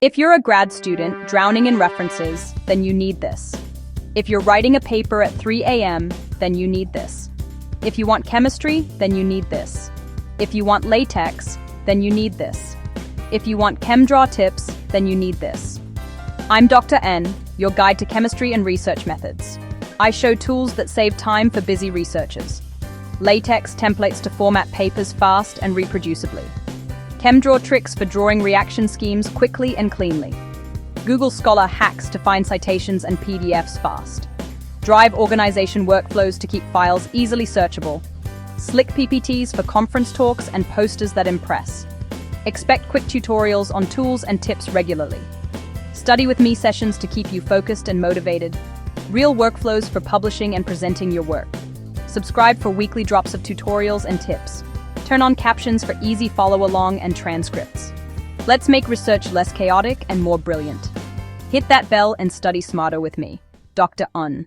If you're a grad student drowning in references, then you need this. If you're writing a paper at 3 a.m., then you need this. If you want chemistry, then you need this. If you want latex, then you need this. If you want ChemDraw tips, then you need this. I'm Dr. N, your guide to chemistry and research methods. I show tools that save time for busy researchers. Latex templates to format papers fast and reproducibly. ChemDraw tricks for drawing reaction schemes quickly and cleanly. Google Scholar hacks to find citations and PDFs fast. Drive organization workflows to keep files easily searchable. Slick PPTs for conference talks and posters that impress. Expect quick tutorials on tools and tips regularly. Study with me sessions to keep you focused and motivated. Real workflows for publishing and presenting your work. Subscribe for weekly drops of tutorials and tips. Turn on captions for easy follow-along and transcripts. Let's make research less chaotic and more brilliant. Hit that bell and study smarter with me, Dr. Un.